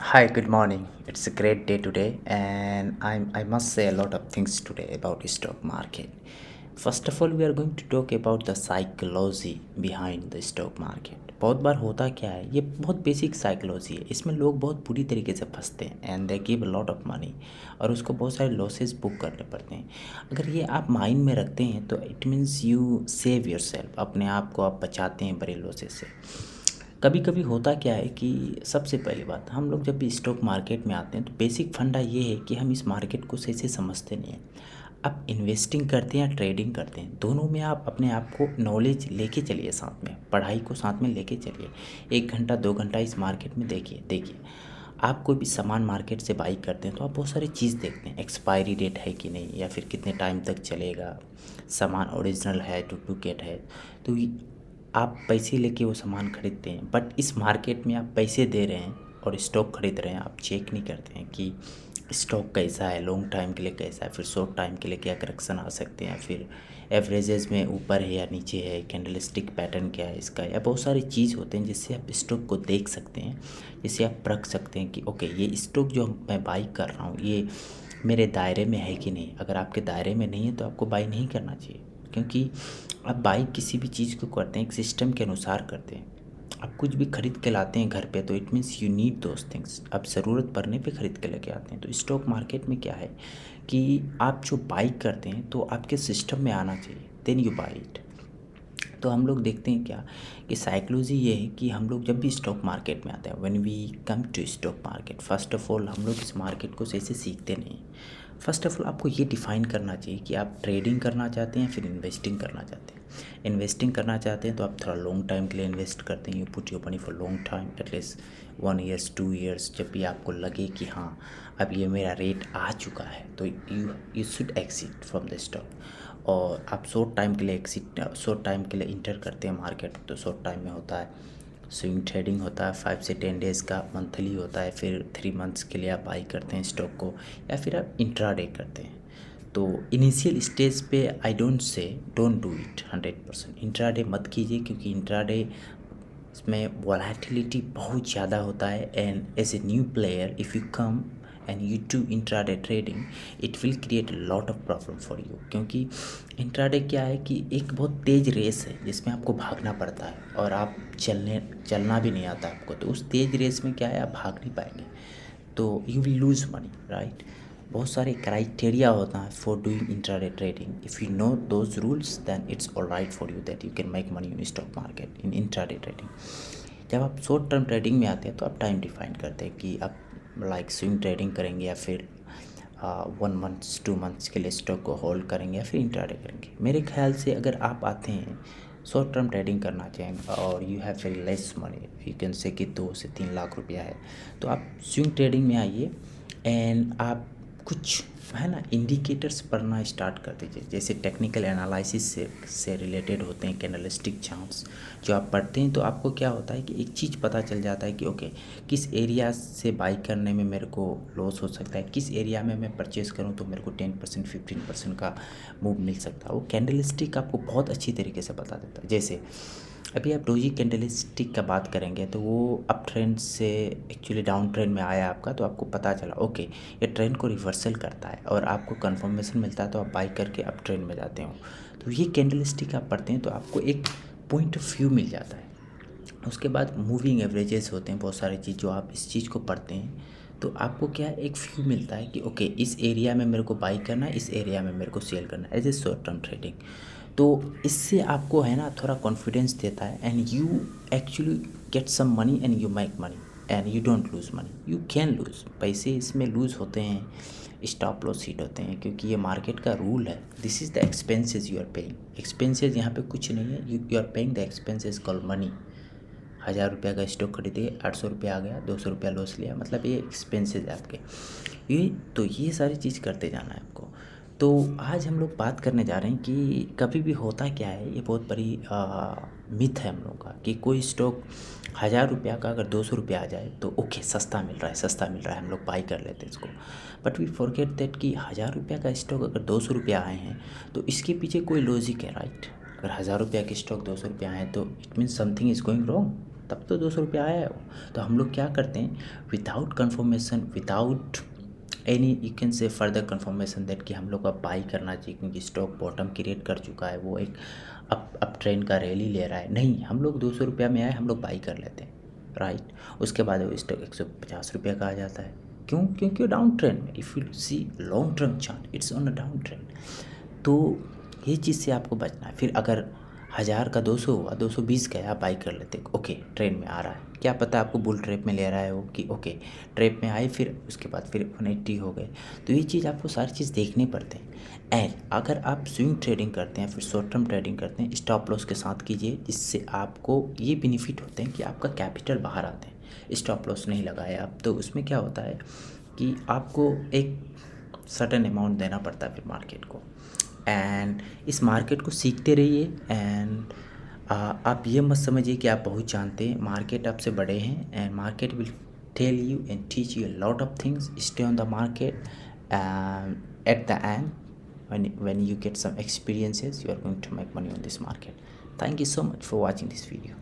Hi, good morning. It's a great day today, and I must say a lot of things today about stock market. First of all, we are going to talk about the psychology behind the stock market. बहुत बार होता क्या है, ये बहुत basic psychology है। इसमें लोग बहुत बुरी तरीके से फंसते हैं and they give a lot of money और उसको बहुत सारे लॉसेस बुक करने पड़ते हैं। अगर ये आप माइंड में रखते हैं तो it means you save your self, अपने आप को आप बचाते हैं बड़े लॉसेस से। कभी कभी होता क्या है कि सबसे पहली बात, हम लोग जब भी स्टॉक मार्केट में आते हैं तो बेसिक फंडा ये है कि हम इस मार्केट को सही से समझते नहीं हैं। आप इन्वेस्टिंग करते हैं या ट्रेडिंग करते हैं, दोनों में आप अपने आप को नॉलेज लेके चलिए, साथ में पढ़ाई को साथ में लेके चलिए। 1 घंटा 2 घंटा इस मार्केट में देखिए। आप कोई भी सामान मार्केट से बाई करते हैं तो आप बहुत सारी चीज़ देखते हैं, एक्सपायरी डेट है कि नहीं, या फिर कितने टाइम तक चलेगा, सामान ओरिजिनल है डुप्लिकेट है। तो आप पैसे लेके वो सामान खरीदते हैं, बट इस मार्केट में आप पैसे दे रहे हैं और स्टॉक खरीद रहे हैं, आप चेक नहीं करते हैं कि स्टॉक कैसा है, लॉन्ग टाइम के लिए कैसा है, फिर शॉर्ट टाइम के लिए क्या करेक्शन आ सकते हैं, फिर एवरेजेस में ऊपर है या नीचे है, कैंडलस्टिक पैटर्न क्या है इसका, या बहुत सारी चीज़ होते हैं जिससे आप स्टॉक को देख सकते हैं, जिससे आप परख सकते हैं कि ओके ये स्टॉक जो मैं बाई कर रहा हूँ ये मेरे दायरे में है कि नहीं। अगर आपके दायरे में नहीं है तो आपको बाई नहीं करना चाहिए, क्योंकि आप बाई किसी भी चीज़ को करते हैं एक सिस्टम के अनुसार करते हैं। आप कुछ भी खरीद के लाते हैं घर पे तो it means you need those things, आप ज़रूरत पड़ने पे ख़रीद के लेके आते हैं। तो स्टॉक मार्केट में क्या है कि आप जो बाई करते हैं तो आपके सिस्टम में आना चाहिए, देन यू बाई इट। तो हम लोग देखते हैं क्या कि साइकोलॉजी ये है कि हम लोग जब भी स्टॉक मार्केट में आते हैं, when we come to stock market, first of all हम लोग इस मार्केट को सही से सीखते नहीं। फर्स्ट ऑफ ऑल आपको ये डिफ़ाइन करना चाहिए कि आप ट्रेडिंग करना चाहते हैं फिर इन्वेस्टिंग करना चाहते हैं। इन्वेस्टिंग करना चाहते हैं तो आप थोड़ा लॉन्ग टाइम के लिए इन्वेस्ट करते हैं, you put your money for long time, at least 1 years 2 years. जब भी आपको लगे कि हाँ अब ये मेरा रेट आ चुका है तो you should exit from the stock. और आप शॉर्ट टाइम के लिए शॉर्ट टाइम के लिए इंटर करते हैं मार्केट, तो शॉर्ट टाइम में होता है स्विंग ट्रेडिंग, होता है 5 से 10 डेज़ का, मंथली होता है, फिर 3 मंथ्स के लिए आप बाई करते हैं स्टॉक को, या फिर आप इंट्राडे करते हैं। तो इनिशियल स्टेज पे I don't say don't do it 100%। Intraday मत कीजिए, क्योंकि इंट्राडे इसमें वॉलेटिलिटी बहुत ज़्यादा होता है, and as a new player if you come and you do intraday trading it will create lot of problem for you. क्योंकि इंट्राडे क्या है कि एक बहुत तेज़ रेस है जिसमें आपको भागना पड़ता है, और आप चलना भी नहीं आता आपको, तो उस तेज़ रेस में क्या है आप भाग नहीं पाएंगे, तो you will lose money, right. बहुत सारे क्राइटेरिया होता है for doing intraday trading. If you know those rules then it's all right for you that you can make money in stock market in intraday trading. जब आप short term trading में आते हैं तो आप टाइम डिफाइन करते हैं कि आप लाइक स्विंग ट्रेडिंग करेंगे, या फिर 1 मंथ्स 2 मंथ्स के लिए स्टॉक को होल्ड करेंगे, या फिर इंट्राडे करेंगे। मेरे ख्याल से अगर आप आते हैं शॉर्ट टर्म ट्रेडिंग करना चाहेंगे और you have very less money, you can से कि 2 से 3 लाख रुपया है, तो आप स्विंग ट्रेडिंग में आइए एंड आप कुछ है ना इंडिकेटर्स पढ़ना स्टार्ट कर दीजिए, जैसे टेक्निकल एनालिसिस से रिलेटेड होते हैं कैंडलस्टिक चार्ट्स। जो आप पढ़ते हैं तो आपको क्या होता है कि एक चीज़ पता चल जाता है कि ओके किस एरिया से बाई करने में मेरे को लॉस हो सकता है, किस एरिया में मैं परचेस करूं तो मेरे को 10% 15% का मूव मिल सकता है। वो कैंडलस्टिक आपको बहुत अच्छी तरीके से बता देता है। जैसे अभी आप डोजी कैंडलस्टिक का बात करेंगे तो वो अप ट्रेंड से एक्चुअली डाउन ट्रेंड में आया आपका, तो आपको पता चला ओके ये ट्रेंड को रिवर्सल करता है, और आपको कंफर्मेशन मिलता है तो आप बाई करके अप ट्रेंड में जाते हो। तो ये कैंडलस्टिक आप पढ़ते हैं तो आपको एक पॉइंट ऑफ व्यू मिल जाता है। उसके बाद मूविंग एवरेजेस होते हैं, बहुत सारी चीज़ जो आप इस चीज़ को पढ़ते हैं तो आपको क्या है एक व्यू मिलता है कि ओके इस एरिया में मेरे को बाई करना है, इस एरिया में मेरे को सेल करना है, as a short term trading. तो इससे आपको है ना थोड़ा कॉन्फिडेंस देता है, and you actually get some money and you make money and you don't lose money. You can lose पैसे, इसमें लूज़ होते हैं, स्टॉप लॉस हिट होते हैं, क्योंकि ये मार्केट का रूल है। This is the expenses you are paying. Expenses यहाँ पे कुछ नहीं है, you are paying the expenses called money. 1000 रुपया का स्टॉक खरीदे, 800 रुपया आ गया, 200 रुपया लॉस लिया, मतलब ये एक्सपेंसेस है आपके। ये सारी चीज़ करते जाना है आपको। तो आज हम लोग बात करने जा रहे हैं कि कभी भी होता क्या है, ये बहुत बड़ी मिथ है हम लोग का कि कोई स्टॉक 1000 रुपया का अगर 200 रुपया आ जाए तो ओके सस्ता मिल रहा है, सस्ता मिल रहा है, हम लोग बाई कर लेते हैं इसको। बट वी फॉरगेट दैट कि 1000 रुपया का स्टॉक अगर 200 रुपया आए हैं तो इसके पीछे कोई लॉजिक है, राइट। अगर 1000 रुपया के स्टॉक 200 रुपया आए तो it means something is going wrong, तब तो 200 रुपये आया है वो। तो हम लोग क्या करते हैं, without confirmation, without any you can say further confirmation that कि हम लोग को अब बाई करना चाहिए क्योंकि स्टॉक बॉटम क्रिएट कर चुका है, वो एक अप ट्रेंड का रैली ले रहा है, नहीं, हम लोग 200 रुपया में आए, हम लोग बाई कर लेते हैं, राइट। उसके बाद वो स्टॉक 150 रुपये का आ जाता है। क्यों? क्योंकि डाउन ट्रेंड में, if you see long term chart, it's on a down trend. तो ये चीज़ से आपको बचना है। फिर अगर 1000 का 200 हुआ, 220 गया, आप बाई कर लेते, ओके ट्रेंड में आ रहा है, क्या पता आपको बुल ट्रैप में ले रहा है वो कि ओके ट्रैप में आए, फिर उसके बाद फिर 180 हो गए। तो ये चीज़ आपको सारी चीज़ देखने पड़ते हैं। एंड अगर आप स्विंग ट्रेडिंग करते हैं, फिर शॉर्ट टर्म ट्रेडिंग करते हैं, स्टॉप लॉस के साथ कीजिए, जिससे आपको ये बेनिफिट होते हैं कि आपका कैपिटल बाहर आते हैं। स्टॉप लॉस नहीं लगाया आप, तो उसमें क्या होता है कि आपको एक सर्टेन अमाउंट देना पड़ता है फिर मार्केट को। एंड इस मार्केट को सीखते रहिए। एंड आप ये मत समझिए कि आप बहुत जानते हैं, मार्केट आपसे बड़े हैं, and market will tell you and teach you a lot of things. Stay on the market, at the end when you get some experiences, you are going to make money on this market. Thank you so much for watching this video.